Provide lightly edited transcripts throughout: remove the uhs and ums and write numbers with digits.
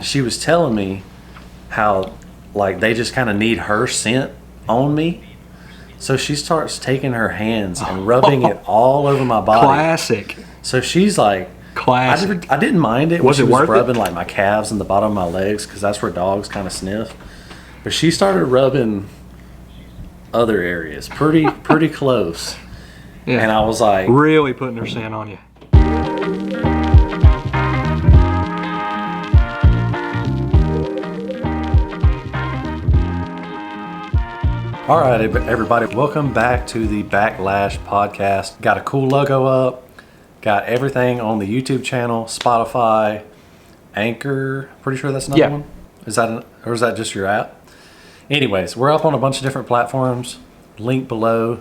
she was telling me how, like, they just kind of need her scent on me. So she starts taking her hands and rubbing it all over my body. Classic. So she's like, Classic. I didn't mind it when Was she it was worth rubbing it? like my calves and the bottom of my legs, because that's where dogs kind of sniff. But she started rubbing other areas, pretty close. Yeah. And I was like, Really putting her scent on you. all right, everybody, welcome back to the Backlash podcast. Got a cool logo up, got everything on the YouTube channel, Spotify, Anchor. Pretty sure that's another one. Is that just your app? Anyways, we're up on a bunch of different platforms. Link below,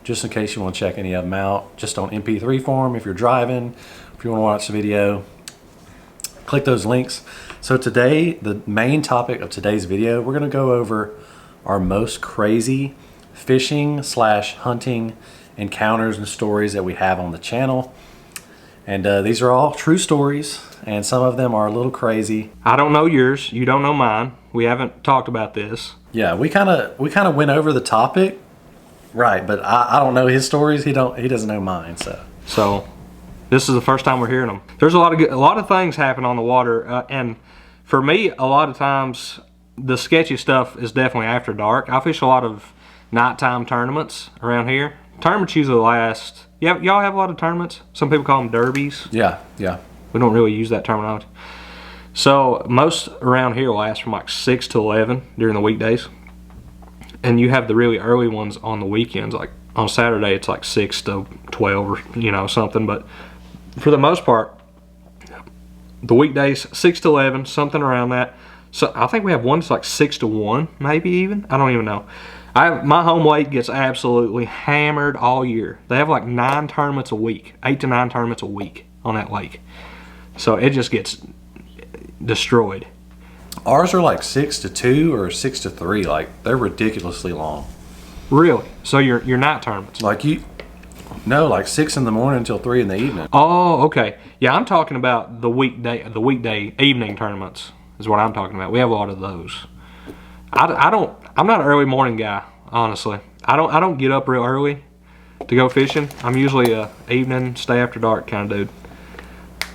just in case you want to check any of them out. Just on MP3 form if you're driving, if you want to watch the video, click those links. So today, the main topic of today's video, we're going to go over our most crazy fishing/hunting encounters and stories that we have on the channel. And these are all true stories, and some of them are a little crazy. I don't know yours. You don't know mine. We haven't talked about this. Yeah, we kind of went over the topic, right? But I don't know his stories. He doesn't know mine. So this is the first time we're hearing them. There's a lot of things happen on the water, and for me, a lot of times the sketchy stuff is definitely after dark. I fish a lot of nighttime tournaments around here. Tournaments usually last. Y'all have a lot of tournaments. Some people call them derbies. Yeah. We don't really use that terminology. So most around here last from like 6 to 11 during the weekdays. And you have the really early ones on the weekends. Like on Saturday it's like 6 to 12 or something. But for the most part, the weekdays 6 to 11, something around that. So I think we have one that's like 6 to 1, maybe even. I don't even know. My home lake gets absolutely hammered all year. They have like 9 tournaments a week, 8 to 9 tournaments a week on that lake. So it just gets destroyed. Ours are like 6 to 2 or 6 to 3. Like, they're ridiculously long. Really? So your night tournaments? Like like 6 in the morning until 3 in the evening. Oh, okay. Yeah, I'm talking about the weekday evening tournaments is what I'm talking about. We have a lot of those. I'm not an early morning guy, honestly. I don't get up real early to go fishing. I'm usually a evening, stay after dark kind of dude.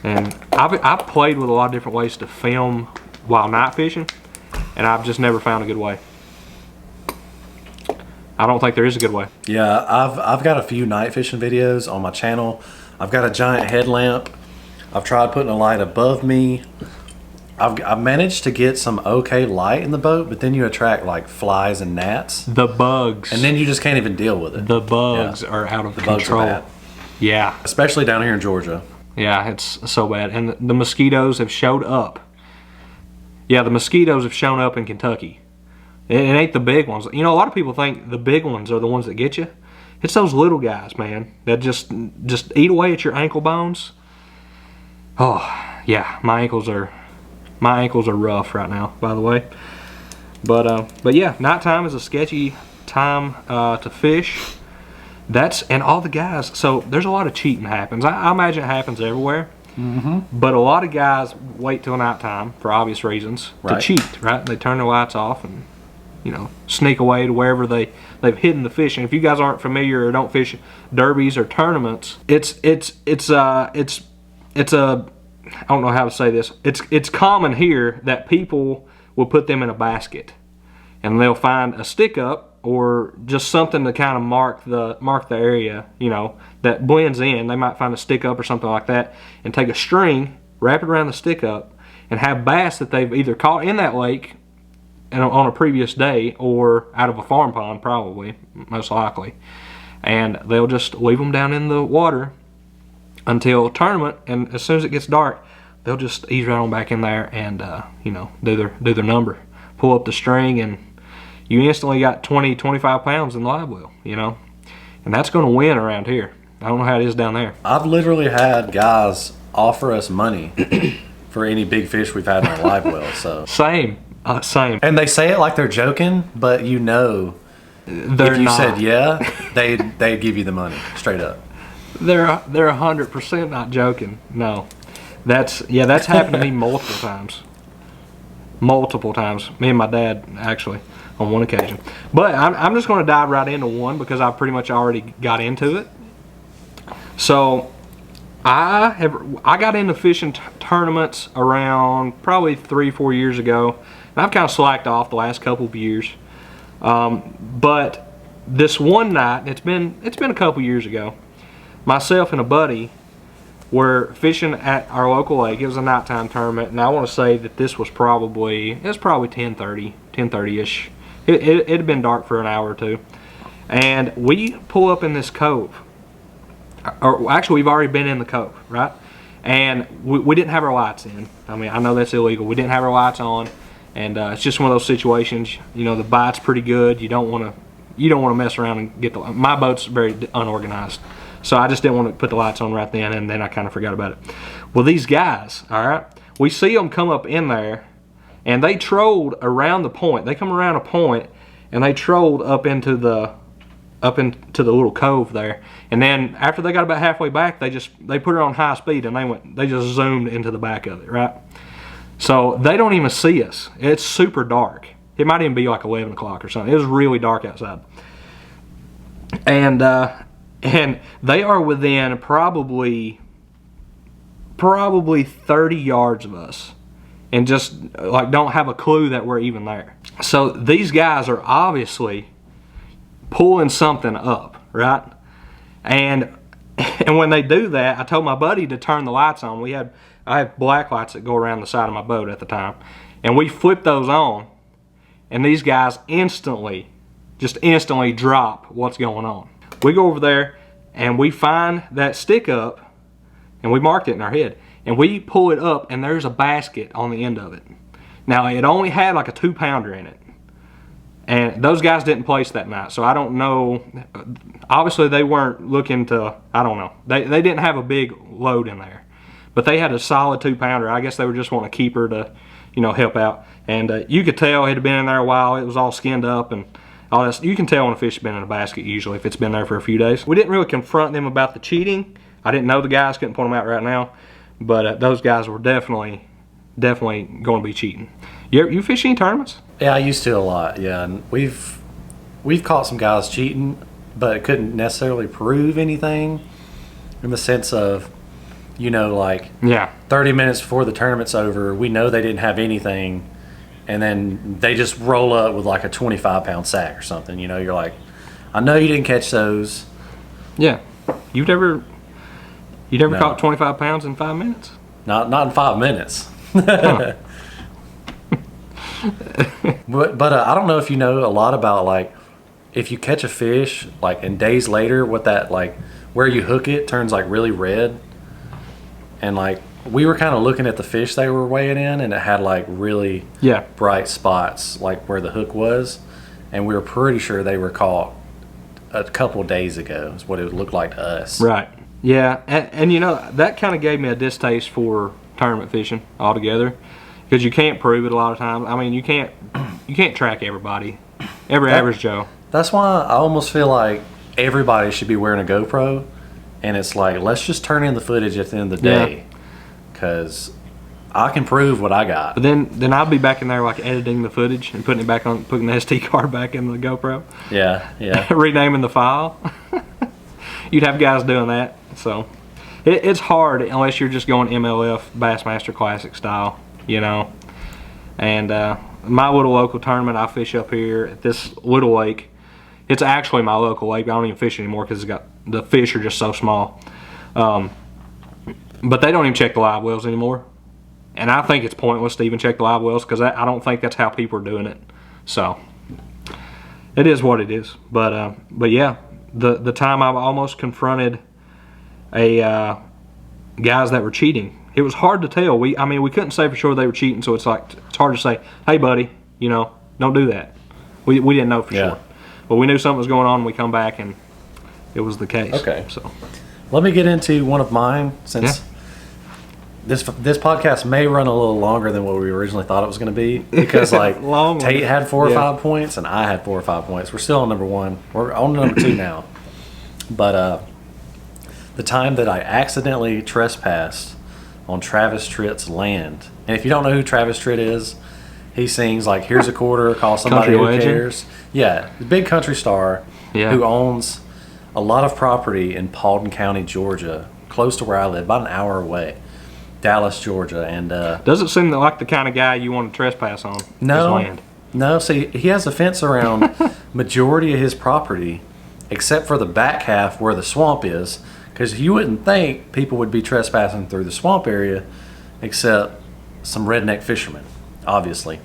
And I've played with a lot of different ways to film while night fishing, and I've just never found a good way. I don't think there is a good way. Yeah, I've got a few night fishing videos on my channel. I've got a giant headlamp. I've tried putting a light above me. I've managed to get some okay light in the boat, but then you attract like flies and gnats. The bugs. And then you just can't even deal with it. The bugs are out of control. Bugs are bad. Yeah. Especially down here in Georgia. Yeah, it's so bad. And the mosquitoes have showed up. Yeah, the mosquitoes have shown up in Kentucky. It ain't the big ones. A lot of people think the big ones are the ones that get you. It's those little guys, man, that just eat away at your ankle bones. Oh, yeah, my ankles are rough right now, by the way. But yeah, nighttime is a sketchy time to fish. And all the guys. So there's a lot of cheating happens. I imagine it happens everywhere. Mm-hmm. But a lot of guys wait till nighttime for obvious reasons to cheat. Right? They turn their lights off and sneak away to wherever they've hidden the fish. And if you guys aren't familiar or don't fish derbies or tournaments, it's a I don't know how to say this. It's common here that people will put them in a basket, and they'll find a stick up or just something to kind of mark the area, that blends in. They might find a stick up or something like that, and take a string, wrap it around the stick up, and have bass that they've either caught in that lake on a previous day or out of a farm pond, probably, most likely, and they'll just leave them down in the water until tournament, and as soon as it gets dark, they'll just ease right on back in there and do their number, pull up the string, and you instantly got 20-25 pounds in the live well, and that's going to win around here. I don't know how it is down there. I've literally had guys offer us money for any big fish we've had in our live well. So same. And they say it like they're joking, but they're if you not. said yeah, they'd give you the money straight up. They're 100% not joking. No, that's happened to me multiple times. multiple times. Me and my dad, actually, on one occasion. But I'm just going to dive right into one because I pretty much already got into it. So I got into fishing tournaments around probably 3-4 years ago. And I've kind of slacked off the last couple of years. But this one night, it's been a couple years ago, myself and a buddy were fishing at our local lake. It was a nighttime tournament, and I want to say that this was probably 10:30ish. It had been dark for an hour or two, and we pull up in this cove. Or actually, we've already been in the cove, right? And we didn't have our lights in. I mean, I know that's illegal. We didn't have our lights on, and it's just one of those situations. You know, the bite's pretty good. You don't want to mess around and get the. My boat's very unorganized. So I just didn't want to put the lights on right then, and then I kind of forgot about it. Well, these guys, all right, we see them come up in there, and they trolled around the point. They come around a point, and they trolled up into the little cove there. And then after they got about halfway back, they put it on high speed, and they just zoomed into the back of it, right? So they don't even see us. It's super dark. It might even be like 11 o'clock or something. It was really dark outside. And they are within probably 30 yards of us, and just like don't have a clue that we're even there. So these guys are obviously pulling something up, right? And when they do that, I told my buddy to turn the lights on. I have black lights that go around the side of my boat at the time, and we flipped those on, and these guys instantly drop what's going on. We go over there, and we find that stick up, and we marked it in our head, and we pull it up, and there's a basket on the end of it. Now, it only had like a 2-pounder in it, and those guys didn't place that night, so I don't know. Obviously, they weren't looking to, I don't know. They didn't have a big load in there, but they had a solid 2-pounder. I guess they were just wanting a keeper to, help out. And you could tell it had been in there a while. It was all skinned up and all that. You can tell when a fish has been in a basket usually if it's been there for a few days. We didn't really confront them about the cheating. I didn't know the guys, couldn't point them out right now, but those guys were definitely going to be cheating. You fish any tournaments? Yeah, I used to a lot. Yeah, and we've caught some guys cheating, but couldn't necessarily prove anything in the sense of, 30 minutes before the tournament's over, we know they didn't have anything, and then they just roll up with like a 25-pound sack or something. You're like, I know you didn't catch those. Yeah. You never caught 25 pounds in 5 minutes? Not in 5 minutes. Huh. But I don't know if you know a lot about, like, if you catch a fish, like, and days later, what that, like, where you hook it turns, like, really red. And, like, we were kind of looking at the fish they were weighing in, and it had, like, really bright spots, like, where the hook was. And we were pretty sure they were caught a couple days ago, is what it looked like to us. Right. Yeah. And that kind of gave me a distaste for tournament fishing altogether, because you can't prove it a lot of times. I mean, you can't track everybody, average Joe. That's why I almost feel like everybody should be wearing a GoPro, and it's like, let's just turn in the footage at the end of the day, because I can prove what I got. But then I'll be back in there like editing the putting it back on, putting the SD card back in the GoPro. Yeah. Renaming the file. You'd have guys doing that. So it's hard unless you're just going MLF Bassmaster Classic style, And my little local tournament I fish up here at this little lake. It's actually my local lake. I don't even fish anymore because the fish are just so small. But they don't even check the live wells anymore. And I think it's pointless to even check the live wells because I don't think that's how people are doing it. So it is what it is. But yeah, the time I almost confronted guys that were cheating. It was hard to tell. We couldn't say for sure they were cheating, so it's hard to say, hey buddy, don't do that. We didn't know for sure. But we knew something was going on, and we come back and it was the case. Okay. So let me get into one of mine, since this podcast may run a little longer than what we originally thought it was going to be, because like Tate had 4 or 5 points and I had 4 or 5 points. We're still on number 1. We're on number 2 now. But the time that I accidentally trespassed on Travis Tritt's land. And if you don't know who Travis Tritt is, He sings like "Here's a quarter, call somebody Country who legend. cares." Yeah, the big country star Yeah. who owns a lot of property in Paulding County, Georgia, close to where I live, about an hour away, Dallas, Georgia. And Doesn't seem like the kind of guy you want to trespass on his no, land. no. See, he has a fence around majority of his property, except for the back half where the swamp is, because you wouldn't think people would be trespassing through the swamp area, except some redneck fishermen, obviously.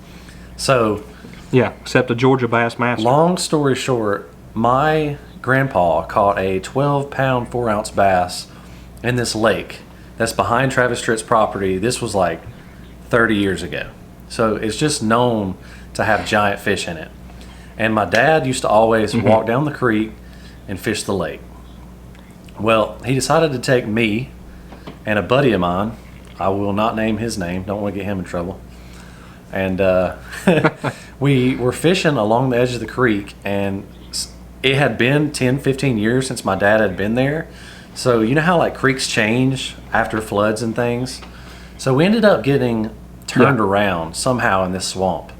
So, Yeah, except a Georgia Bass Master. long story short, my grandpa caught a 12-pound, 4-ounce bass in this lake that's behind Travis Tritt's property. This was like 30 years ago. So it's just known to have giant fish in it. And my dad used to always walk down the creek and fish the lake. Well, he decided to take me and a buddy of mine. I will not name his name. Don't want to get him in trouble. And we were fishing along the edge of the creek, and it had been 10, 15 years since my dad had been there. So you know how like creeks change after floods and things? So we ended up getting turned around somehow in this swamp.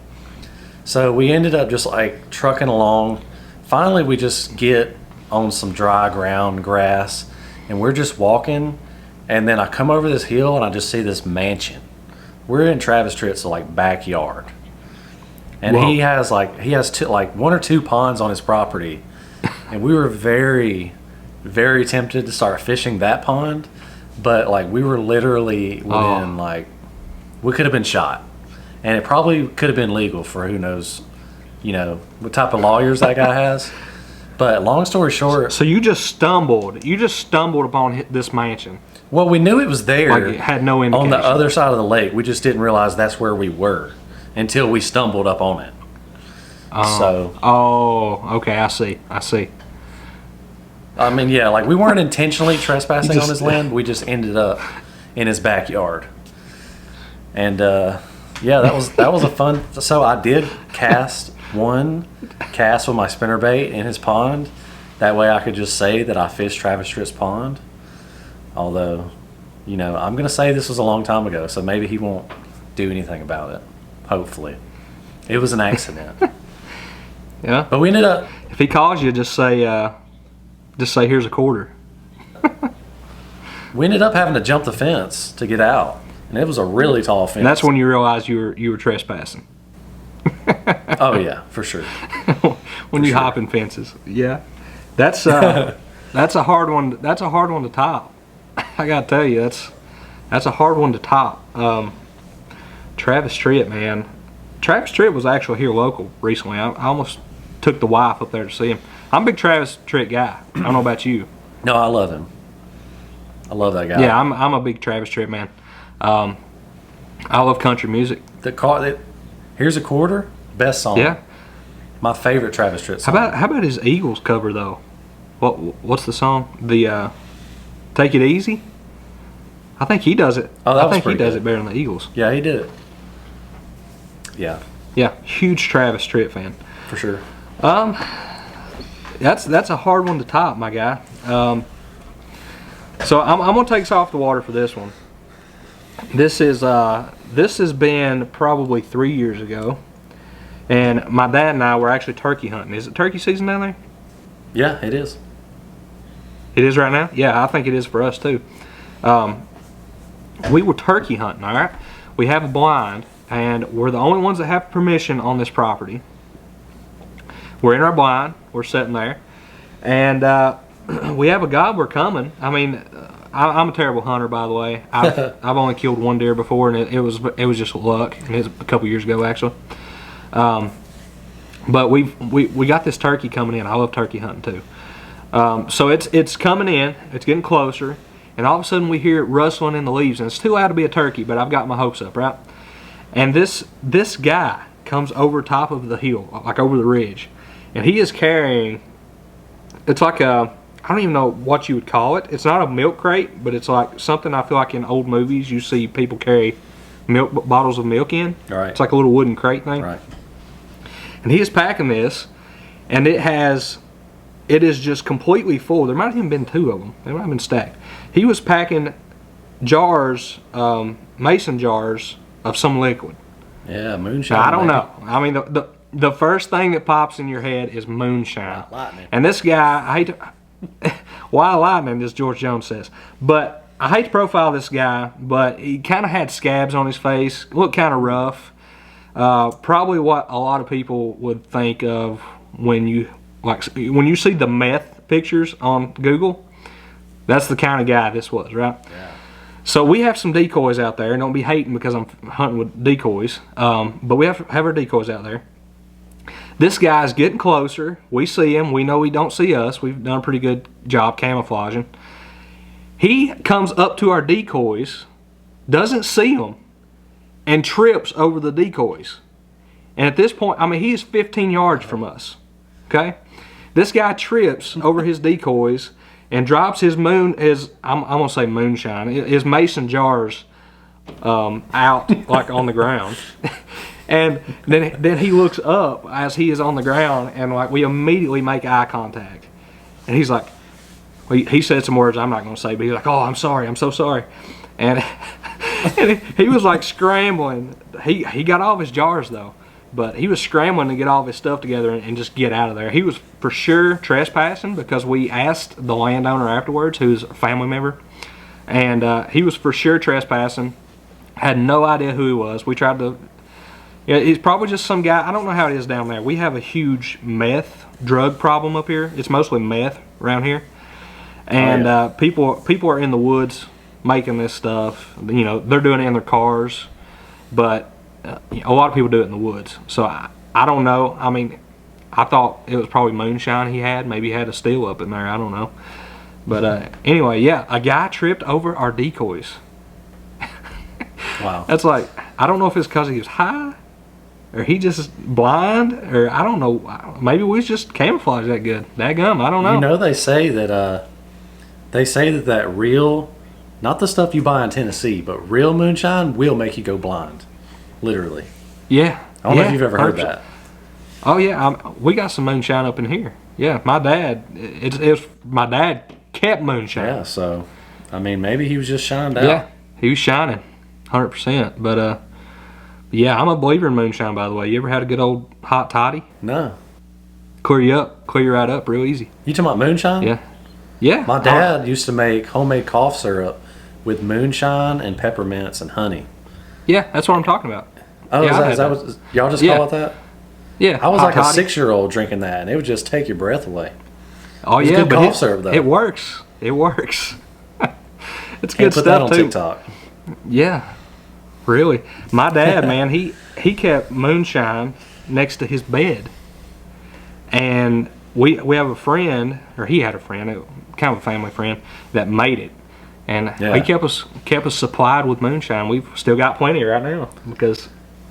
So we ended up just like trucking along. Finally, we just get on some dry ground, grass, and we're just walking. And then I come over this hill and I just see this mansion. We're in Travis Tritt's like backyard. And Whoa. he has like one or two ponds on his property. And we were very, very tempted to start fishing that pond. But like we were literally within like, we could have been shot. And it probably could have been legal for who knows, you know, what type of lawyers that guy has. But long story short. So you just stumbled upon this mansion. Well, we knew it was there. Like it had no indication. On the other side of the lake. We just didn't realize that's where we were until we stumbled up on it. Okay, I see. I mean, yeah, like we weren't intentionally trespassing on his land. We just ended up in his backyard. And yeah, that was a fun. So I did cast one cast with my spinnerbait in his pond. That way I could just say that I fished Travis Tritt's pond. Although, you know, I'm going to say this was a long time ago, so maybe he won't do anything about it. Hopefully. It was an accident. Yeah. But we ended up... If he calls you, just say here's a quarter. We ended up having to jump the fence to get out. And it was a really tall fence. And that's when you realized you were trespassing. Oh, yeah, for sure. When you hop in fences. Yeah. That's a hard one. That's a hard one to top. I gotta tell you, that's a hard one to top. Travis Tritt, man. Travis Tritt was actually here local recently. I almost took the wife up there to see him. I'm a big Travis Tritt guy. I don't know about you. No, I love him. I love that guy. Yeah, I'm a big Travis Tritt man. I love country music. Here's a quarter, best song. Yeah. My favorite Travis Tritt song. How about his Eagles cover though? What's the song? The Take It Easy. I think he does it. Oh, that was I think he pretty does good. it better than the Eagles. Yeah, he did it. Yeah, Yeah, huge Travis Tritt fan. for sure. That's a hard one to top, my guy. So I'm gonna take us off the water for this one. This has been probably 3 years ago, and my dad and I were actually turkey hunting. Is it turkey season down there? Yeah, it is. It is right now? Yeah, I think it is for us too. We were turkey hunting, all right? We have a blind, and we're the only ones that have permission on this property. We're in our blind. We're sitting there, and we have a gobbler coming. I mean, I'm a terrible hunter, by the way. I've only killed one deer before, and it was just luck. And it was a couple years ago, actually. But we got this turkey coming in. I love turkey hunting too. So it's coming in. It's getting closer, and all of a sudden we hear it rustling in the leaves, and it's too loud to be a turkey, but I've got my hopes up, right? And this guy comes over top of the hill, like over the ridge, and he is carrying. It's like I don't even know what you would call it. It's not a milk crate, but it's like something I feel like in old movies you see people carry milk bottles of milk in. Right. It's like a little wooden crate thing. Right. And he is packing this, and it is just completely full. There might have even been two of them. They might have been stacked. He was packing jars, mason jars of some liquid. Yeah, moonshine. I don't maybe. know. I mean, the first thing that pops in your head is moonshine. White lightning. And this guy, I hate to, Wild Lightning, as George Jones says. But I hate to profile this guy, but he kind of had scabs on his face, looked kind of rough. Probably what a lot of people would think of when you see the meth pictures on Google. That's the kind of guy this was, right? Yeah. So we have some decoys out there. Don't be hating because I'm hunting with decoys. But we have our decoys out there. This guy's getting closer. We see him. We know he don't see us. We've done a pretty good job camouflaging. He comes up to our decoys, doesn't see them, and trips over the decoys. And at this point, I mean, he is 15 yards from us. Okay? This guy trips over his decoys and drops his I'm gonna say moonshine, his mason jars out like on the ground. And then he looks up as he is on the ground, and like we immediately make eye contact. And he's like, he said some words I'm not gonna say, but he's like, "Oh, I'm sorry, I'm so sorry." And, and he was like scrambling. He got all of his jars though. But he was scrambling to get all of his stuff together and just get out of there. He was for sure trespassing because we asked the landowner afterwards, who's a family member. And he was for sure trespassing. Had no idea who he was. We tried to... Yeah, he's probably just some guy. I don't know how it is down there. We have a huge meth drug problem up here. It's mostly meth around here. And people are in the woods making this stuff. You know, they're doing it in their cars. But... a lot of people do it in the woods, so I don't know. I mean, I thought it was probably moonshine he had. Maybe he had a steel up in there. I don't know. But anyway, yeah, a guy tripped over our decoys. Wow. That's like, I don't know if it's because he was high, or he just blind, or I don't know. Maybe we just camouflaged that good. Dadgum, I don't know. You know, they say that real, not the stuff you buy in Tennessee, but real moonshine will make you go blind. Literally. Yeah. I don't know if you've ever heard that. Oh yeah, we got some moonshine up in here. Yeah, my dad. My dad kept moonshine. Yeah. So, I mean, maybe he was just shined out. Yeah, he was shining, 100%. But yeah, I'm a believer in moonshine. By the way, you ever had a good old hot toddy? No. Clear you right up real easy. You talking about moonshine? Yeah. Yeah. My dad used to make homemade cough syrup with moonshine and peppermints and honey. Yeah, that's what I'm talking about. Oh, yeah, is that what y'all just call it that? Yeah. I was like toddy. a 6-year-old drinking that, and it would just take your breath away. Oh It's yeah, good but cough syrup, though. it works. It works. It's Can't good put stuff that on too. TikTok. Yeah, really. My dad, man, he kept moonshine next to his bed, and we have a friend, or he had a friend, kind of a family friend, that made it. And he kept us supplied with moonshine. We've still got plenty right now because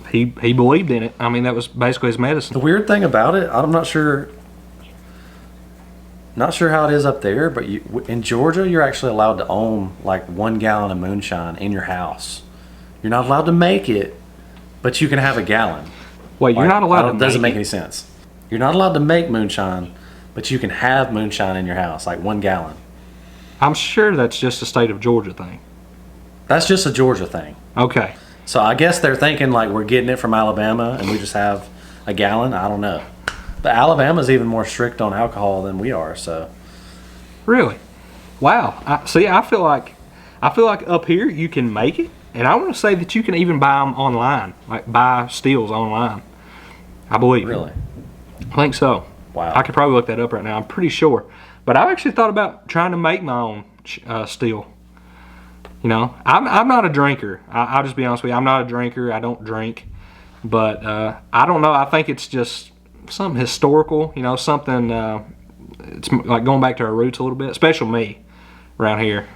he believed in it. I mean, that was basically his medicine. The weird thing about it, I'm not sure how it is up there, but in Georgia, you're actually allowed to own like 1 gallon of moonshine in your house. You're not allowed to make it, but you can have a gallon. Wait, you're not allowed to? Doesn't make any sense. You're not allowed to make moonshine, but you can have moonshine in your house, like 1 gallon. I'm sure that's just a state of Georgia thing. That's just a Georgia thing. Okay. So I guess they're thinking like we're getting it from Alabama and we just have a gallon. I don't know. But Alabama's even more strict on alcohol than we are. So. Really? Wow. I feel like up here you can make it, and I want to say that you can even buy them online, like buy stills online. I believe. Really? I think so. Wow. I could probably look that up right now. I'm pretty sure. But I've actually thought about trying to make my own still. You know, I'm not a drinker. I'll just be honest with you. I'm not a drinker. I don't drink. But I don't know. I think it's just something historical. You know, something. It's like going back to our roots a little bit. Especially me, around here.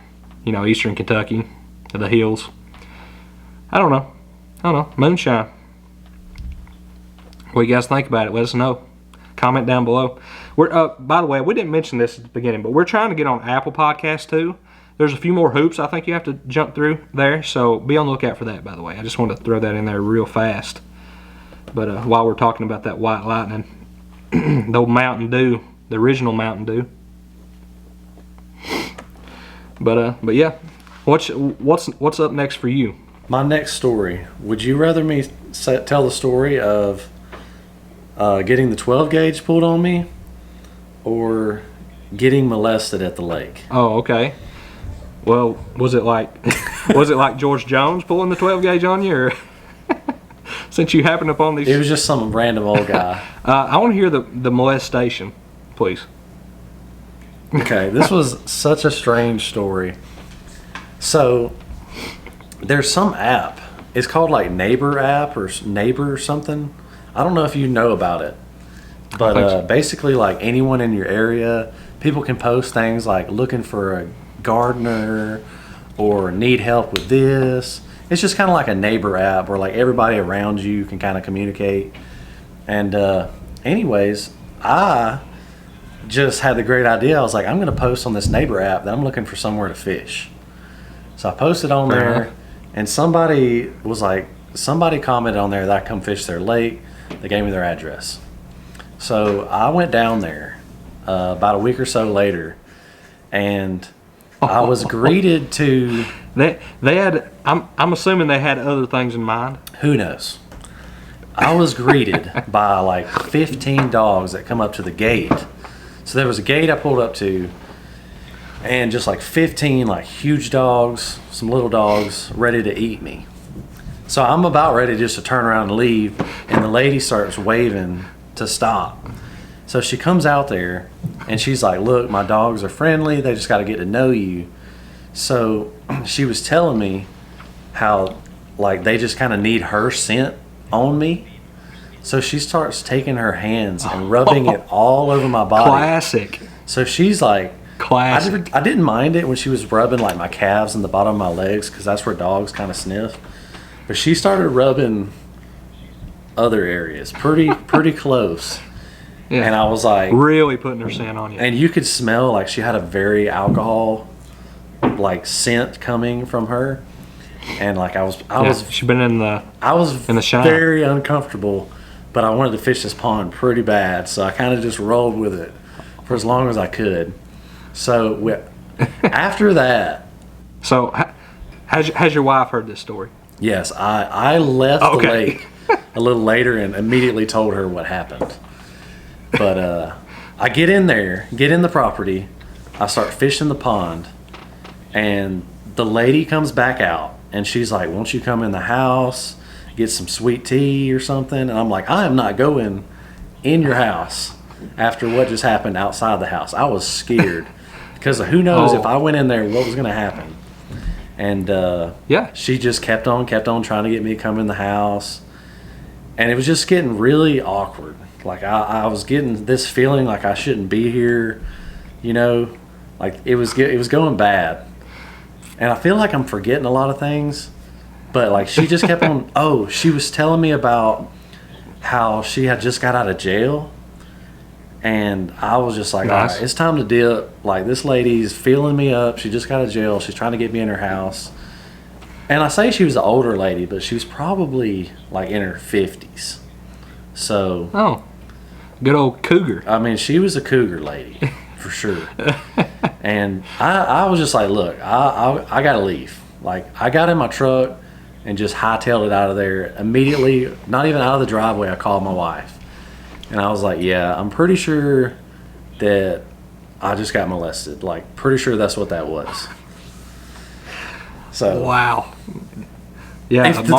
You know, Eastern Kentucky, the hills. I don't know. Moonshine. What do you guys think about it? Let us know. Comment down below. We're by the way, we didn't mention this at the beginning, but we're trying to get on Apple Podcasts too. There's a few more hoops I think you have to jump through there, so be on the lookout for that, by the way. I just wanted to throw that in there real fast. But while we're talking about that White Lightning, the old Mountain Dew, the original Mountain Dew. But yeah, what's up next for you? My next story. Would you rather me tell the story of getting the 12 gauge pulled on me or getting molested at the lake? Oh, okay. Well, was it like George Jones pulling the 12 gauge on you, or since you happened upon these? It was just some random old guy. I want to hear the molestation, please. Okay, this was such a strange story. So there's some app. It's called like Neighbor app or Neighbor or something. I don't know if you know about it, but basically like anyone in your area, people can post things like looking for a gardener or need help with this. It's just kind of like a neighbor app where like everybody around you can kind of communicate. And anyways, I just had the great idea. I was like, I'm going to post on this neighbor app that I'm looking for somewhere to fish. So I posted on there, and somebody commented on there that I come fish their lake. They gave me their address. So I went down there about a week or so later, and I was greeted to... They had, I'm assuming they had other things in mind. Who knows? I was greeted by like 15 dogs that come up to the gate. So there was a gate I pulled up to, and just like 15 like huge dogs, some little dogs ready to eat me. So I'm about ready just to turn around and leave, and the lady starts waving to stop. So she comes out there and she's like, look, my dogs are friendly, they just got to get to know you. So she was telling me how like they just kind of need her scent on me. So she starts taking her hands and rubbing it all over my body. Classic. So she's like, Classic. I didn't mind it when she was rubbing like my calves and the bottom of my legs, because that's where dogs kind of sniff. But she started rubbing other areas pretty close. Yeah. And I was like, really putting her scent on you. and you could smell like she had a very alcohol like scent coming from her. And like I was she's been in the shine. Very uncomfortable, but I wanted to fish this pond pretty bad, so I kind of just rolled with it for as long as I could. So after that, so has your wife heard this story? yes, I left the lake a little later and immediately told her what happened. But I get in the property, I start fishing the pond, and the lady comes back out, and she's like, won't you come in the house, get some sweet tea or something? And I'm like, I am not going in your house after what just happened outside the house. I was scared because who knows if I went in there, what was going to happen. And she just kept on trying to get me to come in the house. And it was just getting really awkward. Like I was getting this feeling like I shouldn't be here, you know, like it was going bad. And I feel like I'm forgetting a lot of things, but like she just kept on. She was telling me about how she had just got out of jail, and I was just like, nice. all right, it's time to dip. Like this lady's feeling me up. She just got out of jail. She's trying to get me in her house. And I say she was an older lady, but she was probably like in her 50s. So good old cougar. I mean, she was a cougar lady for sure. And I was just like, look, I gotta leave. Like I got in my truck and just hightailed it out of there immediately. Not even out of the driveway, I called my wife, and I was like, yeah, I'm pretty sure that I just got molested. Like pretty sure that's what that was. So wow. Yeah, if the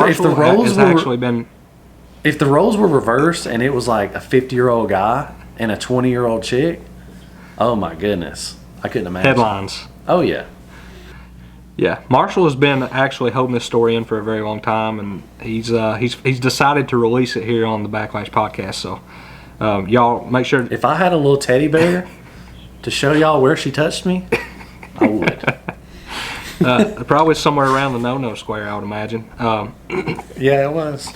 roles were reversed and it was like a 50-year-old guy and a 20-year-old chick, oh my goodness, I couldn't imagine. Headlines. Oh yeah. Yeah, Marshall has been actually holding this story in for a very long time, and he's decided to release it here on the Backlash podcast. So y'all make sure. If I had a little teddy bear to show y'all where she touched me, I would. Probably somewhere around the no-no square, I would imagine. Yeah, it was.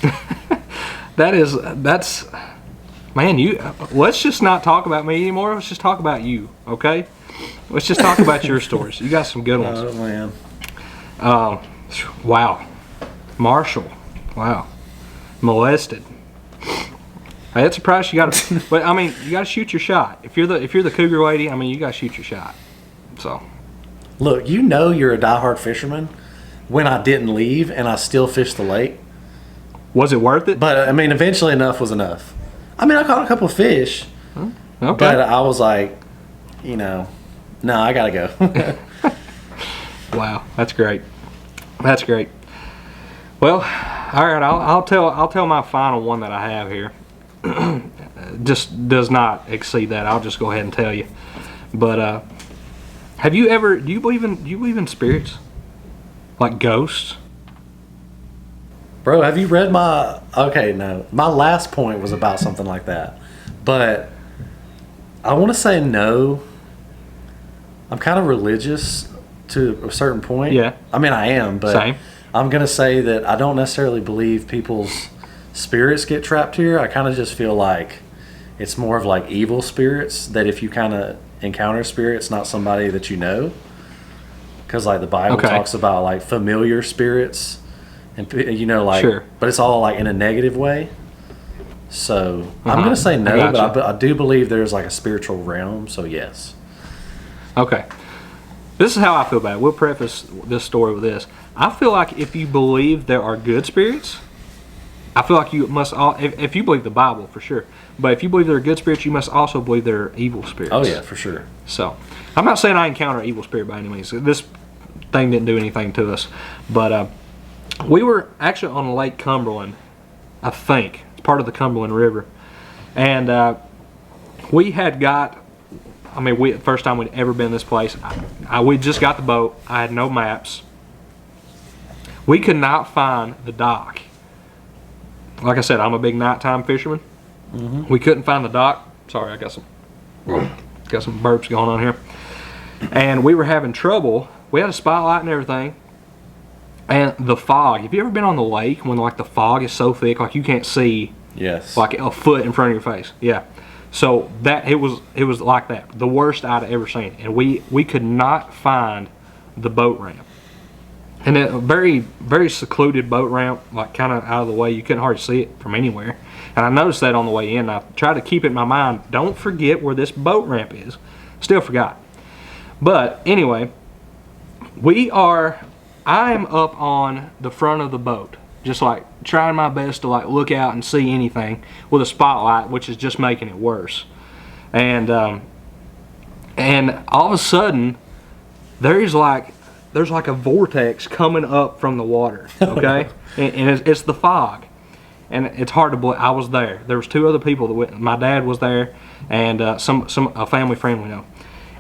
That's man. Let's just not talk about me anymore. Let's just talk about you, okay? Let's just talk about your stories. You got some good ones. Oh man. Wow. Marshall. Wow. Molested. Hey, that's a price you got to. But I mean, you got to shoot your shot. If you're the cougar lady, I mean, you got to shoot your shot. So. Look, you know you're a diehard fisherman when I didn't leave and I still fished the lake. Was it worth it? But I mean, eventually enough was enough. I mean, I caught a couple of fish, Okay. but I was like, no, I gotta go. Wow, that's great. That's great. Well, all right. I'll tell my final one that I have here. Just does not exceed that. I'll just go ahead and tell you. But do you believe in spirits, like ghosts? Bro, have you read my? Okay, no. My last point was about something like that, but I want to say no. I'm kind of religious to a certain point. Yeah. I mean, I am, but Same. I'm gonna say that I don't necessarily believe people's spirits get trapped here. I kind of just feel like it's more of like evil spirits, that if you kind of encounter spirits, not somebody that you know, because like the Bible talks about like familiar spirits, and like, sure. But it's all like in a negative way. So I'm gonna say no, but I do believe there's like a spiritual realm. So yes. Okay. This is how I feel about it. We'll preface this story with this. I feel like if you believe there are good spirits, I feel like you must if you believe the Bible, for sure. But if you believe there are good spirits, you must also believe there are evil spirits. Oh yeah, for sure. So I'm not saying I encounter an evil spirit by any means. This thing didn't do anything to us. But we were actually on Lake Cumberland, I think. It's part of the Cumberland River. And we had got, the first time we'd ever been this place, we just got the boat. I had no maps. We could not find the dock. Like I said, I'm a big nighttime fisherman. Mm-hmm. We couldn't find the dock. Sorry, I got some burps going on here. And we were having trouble. We had a spotlight and everything. And the fog. Have you ever been on the lake when like the fog is so thick, like you can't see like a foot in front of your face? Yeah. So that it was like that. The worst I'd ever seen. And we could not find the boat ramp. And a very, very secluded boat ramp, like kind of out of the way. You couldn't hardly see it from anywhere. And I noticed that on the way in. I tried to keep it in my mind. Don't forget where this boat ramp is. Still forgot. But anyway, I'm up on the front of the boat, just like trying my best to like look out and see anything with a spotlight, which is just making it worse. And all of a sudden, there's like a vortex coming up from the water, okay? and it's the fog. And it's hard to believe. I was there. There was two other people that went. My dad was there, and a family friend we know.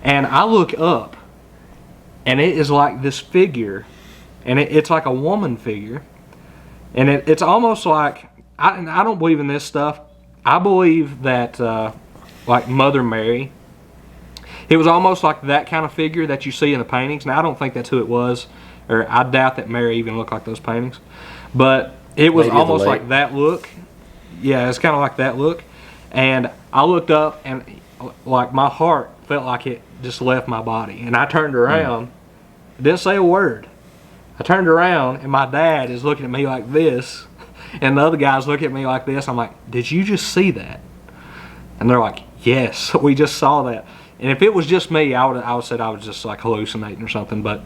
And I look up, and it is like this figure, and it's like a woman figure. And it's almost like, I don't believe in this stuff. I believe that, like Mother Mary, it was almost like that kind of figure that you see in the paintings. Now, I don't think that's who it was, or I doubt that Mary even looked like those paintings. But it was almost like that look. Yeah, it's kind of like that look. And I looked up, and like my heart felt like it just left my body. And I turned around, didn't say a word. I turned around, and my dad is looking at me like this, and the other guy's looking at me like this. I'm like, did you just see that? And they're like, yes, we just saw that. And if it was just me, I would said I was just like hallucinating or something. But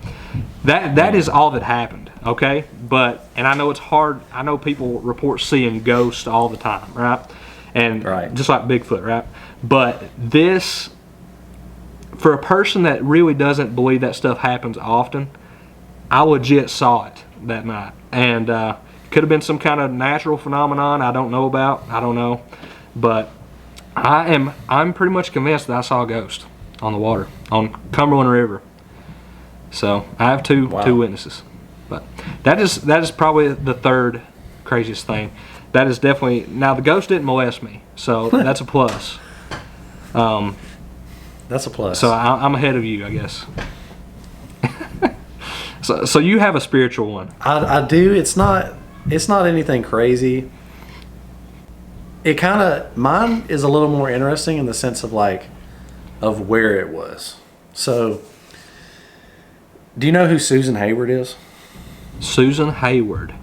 that is all that happened, okay? And I know it's hard. I know people report seeing ghosts all the time, right? And just like Bigfoot, right? But this, for a person that really doesn't believe that stuff happens often, I legit saw it that night. And could have been some kind of natural phenomenon I don't know about. I don't know. But I'm pretty much convinced that I saw a ghost on the water, on Cumberland River. So I have two witnesses. But that is probably the third craziest thing. That is definitely, now the ghost didn't molest me, so that's a plus. That's a plus. So I'm ahead of you, I guess. So you have a spiritual one. I do. It's not anything crazy. Mine is a little more interesting in the sense of of where it was. So, do you know who Susan Hayward is? Susan Hayward.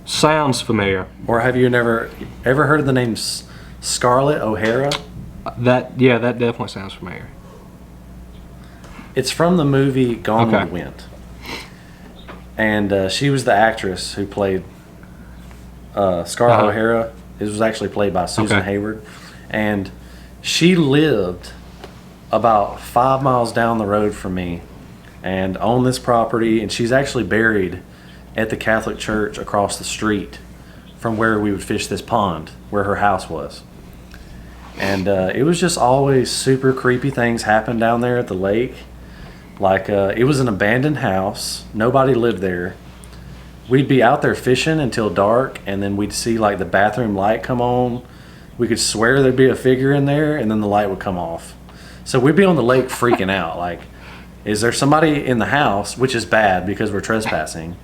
Sounds familiar. Or have you ever heard of the name Scarlett O'Hara? That definitely sounds familiar. It's from the movie Gone with the Wind. And she was the actress who played Scarlett Uh-huh. O'Hara. It was actually played by Susan Okay. Hayward, and she lived about 5 miles down the road from me, and owned this property. And she's actually buried at the Catholic church across the street from where we would fish this pond, where her house was. And it was just always super creepy things happened down there at the lake. Like, it was an abandoned house. Nobody lived there. We'd be out there fishing until dark, and then we'd see, like, the bathroom light come on. We could swear there'd be a figure in there, and then the light would come off. So we'd be on the lake freaking out. Like, is there somebody in the house, which is bad because we're trespassing,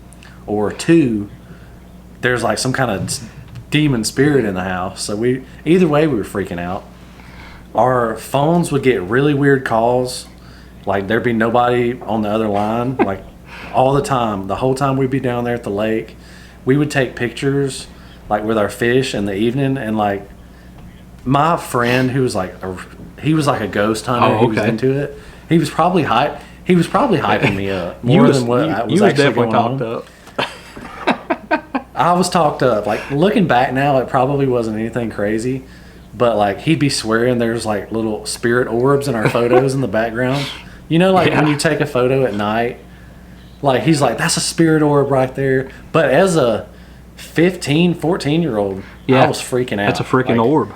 or two, there's, like, some kind of demon spirit in the house. So either way, we were freaking out. Our phones would get really weird calls. Like, there'd be nobody on the other line, like, all the time. The whole time we'd be down there at the lake, we would take pictures, like, with our fish in the evening. And, like, my friend, who was like he was like a ghost hunter. Oh, He was okay. into it. He was probably hyping me up more than what I was you actually definitely going talked on. up. I was talked up. Like, looking back now, it probably wasn't anything crazy, but, like, he'd be swearing there's, like, little spirit orbs in our photos in the background. You know, like, when Yeah. you take a photo at night, like, he's like, that's a spirit orb right there. But as a 15, 14-year-old, I was freaking out. That's a freaking Like, orb.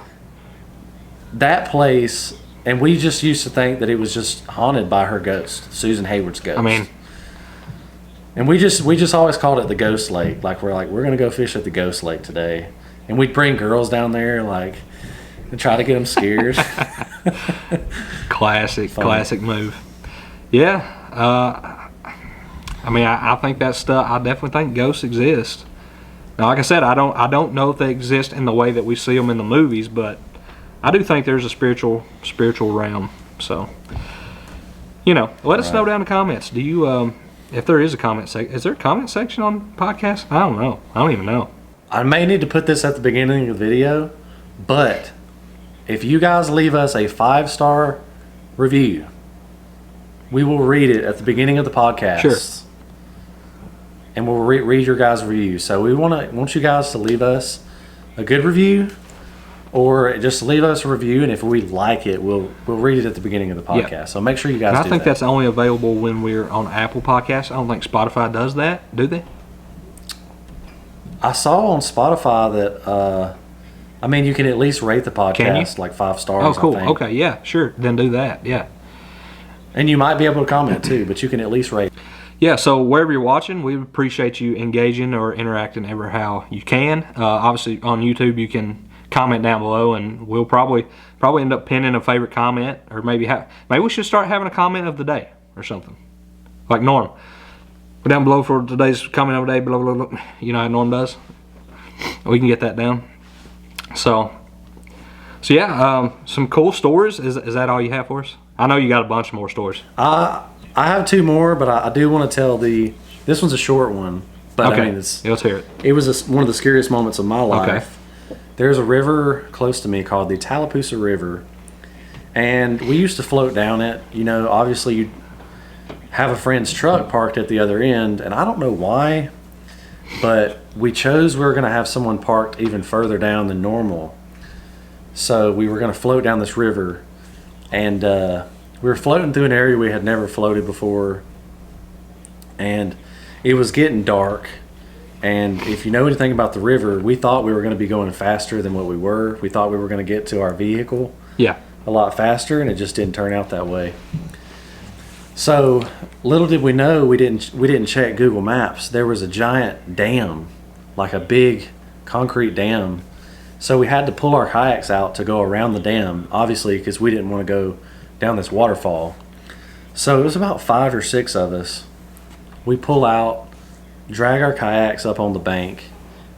that place, and we just used to think that it was just haunted by her ghost, Susan Hayward's ghost. I mean, and we just always called it the Ghost Lake. Like, we're gonna go fish at the Ghost Lake today, and we'd bring girls down there, like, and try to get them scared. classic move. Yeah. I mean, I think that stuff. I definitely think ghosts exist. Now, like I said, I don't know if they exist in the way that we see them in the movies, but I do think there's a spiritual realm. So, let us know down in the comments. Do you, if there is a comment section, is there a comment section on podcasts? I don't know. I don't even know. I may need to put this at the beginning of the video, but if you guys leave us a 5-star review, we will read it at the beginning of the podcast. Sure. And we'll read your guys' review. So we want you guys to leave us a good review, or just leave us a review, and if we like it, we'll read it at the beginning of the podcast. Yeah. So make sure you guys And I do think that. that's only available when we're on Apple Podcasts. I don't think Spotify does that, do they? I saw on Spotify that you can at least rate the podcast like 5 stars. Oh, cool. I think. Okay, yeah, sure. Then do that. Yeah. And you might be able to comment too, but you can at least rate. Yeah, so wherever you're watching, we appreciate you engaging or interacting ever how you can. Obviously, on YouTube, you can comment down below, and we'll probably end up pinning a favorite comment, or maybe we should start having a comment of the day or something, like Norm. Go down below for today's comment of the day, blah, blah, blah. You know how Norm does? We can get that down. So yeah, some cool stories. Is that all you have for us? I know you got a bunch more stories. I have 2 more, but I do want to tell this one's a short one. But Okay, I mean, let's hear it. it was one of the scariest moments of my life. There's a river close to me called the Tallapoosa River, and we used to float down it. Obviously you'd have a friend's truck parked at the other end, and I don't know why, but we were going to have someone parked even further down than normal. So we were going to float down this river, and we were floating through an area we had never floated before, and it was getting dark. And if you know anything about the river, we thought we were going to be going faster than what we were. We thought we were going to get to our vehicle Yeah. a lot faster, and it just didn't turn out that way. So little did we know, we didn't check Google Maps. There was a giant dam, like a big concrete dam. So we had to pull our kayaks out to go around the dam, obviously, because we didn't want to go down this waterfall. So it was about 5 or 6 of us. We pull out, drag our kayaks up on the bank,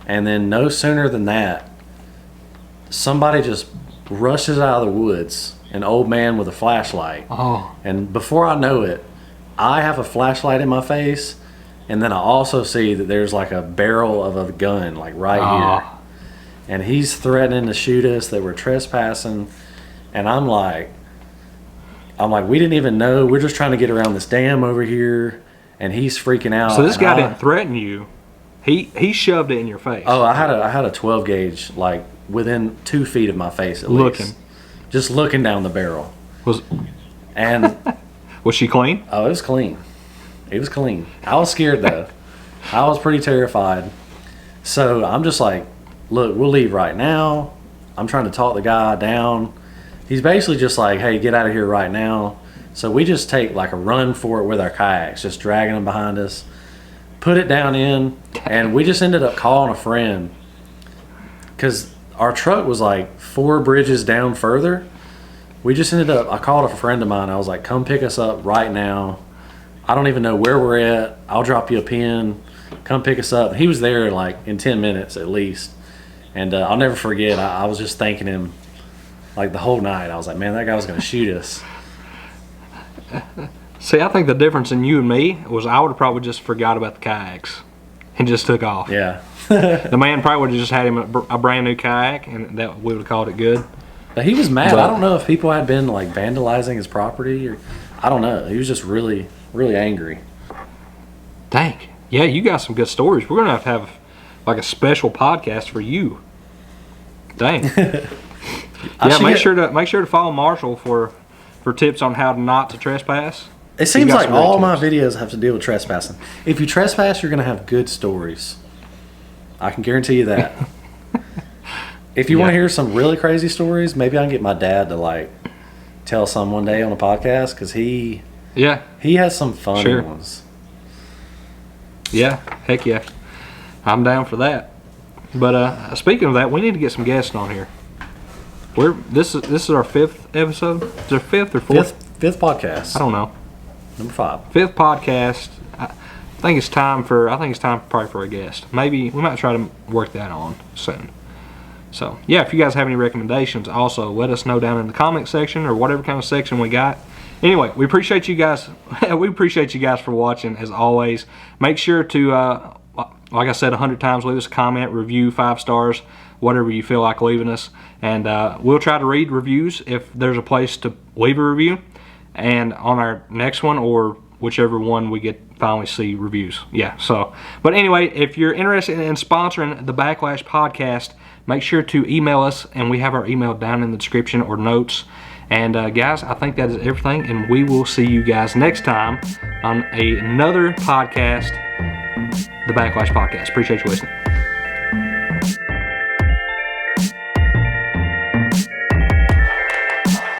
and then no sooner than that, somebody just rushes out of the woods, an old man with a flashlight. Oh. And before I know it, I have a flashlight in my face, and then I also see that there's like a barrel of a gun like right here. And he's threatening to shoot us, that we're trespassing. And I'm like, we didn't even know. We're just trying to get around this dam over here. And he's freaking out. So this and guy didn't threaten you. He shoved it in your face. Oh, I had a 12 gauge like within 2 feet of my face at Looking. least. Just looking down the barrel. Was And was she clean? oh, it was clean. It was clean. I was scared though. I was pretty terrified. So I'm just like, look, we'll leave right now. I'm trying to talk the guy down. He's basically just like, hey, get out of here right now. So we just take like a run for it with our kayaks, just dragging them behind us, put it down in, and we just ended up calling a friend because our truck was like 4 bridges down further. We just ended up, I called a friend of mine. I was like, come pick us up right now. I don't even know where we're at. I'll drop you a pin. Come pick us up. He was there like in 10 minutes at least. And I'll never forget, I was just thanking him like the whole night. I was like, man, that guy was going to shoot us. See, I think the difference in you and me was I would have probably just forgot about the kayaks and just took off. Yeah. The man probably would have just had him a brand new kayak, and that we would have called it good. But he was mad. I don't know if people had been like vandalizing his property or I don't know. He was just really, really angry. Dang. Yeah, you got some good stories. We're going to have like a special podcast for you. Dang. Yeah, make sure to follow Marshall for tips on how not to trespass. It seems like all my videos have to deal with trespassing. If you trespass, you're going to have good stories. I can guarantee you that. If you want to hear some really crazy stories, maybe I can get my dad to like tell some one day on a podcast because he has some funny ones. Yeah, heck yeah. I'm down for that. But speaking of that, we need to get some guests on here. This is our 5th episode. Is it 5th or 4th? Fifth podcast. I don't know. Number 5. 5th podcast. I think it's time probably for a guest. Maybe we might try to work that on soon. So yeah, if you guys have any recommendations, also let us know down in the comment section or whatever kind of section we got. Anyway, we appreciate you guys. We appreciate you guys for watching as always. Make sure to, like I said 100 times, leave us a comment, review, 5 stars, whatever you feel like leaving us. And we'll try to read reviews if there's a place to leave a review. And on our next one or whichever one we finally see reviews. Yeah, so. But anyway, if you're interested in sponsoring the Backlash Podcast, make sure to email us, and we have our email down in the description or notes. And guys, I think that is everything, and we will see you guys next time on another podcast, the Backlash Podcast. Appreciate you listening.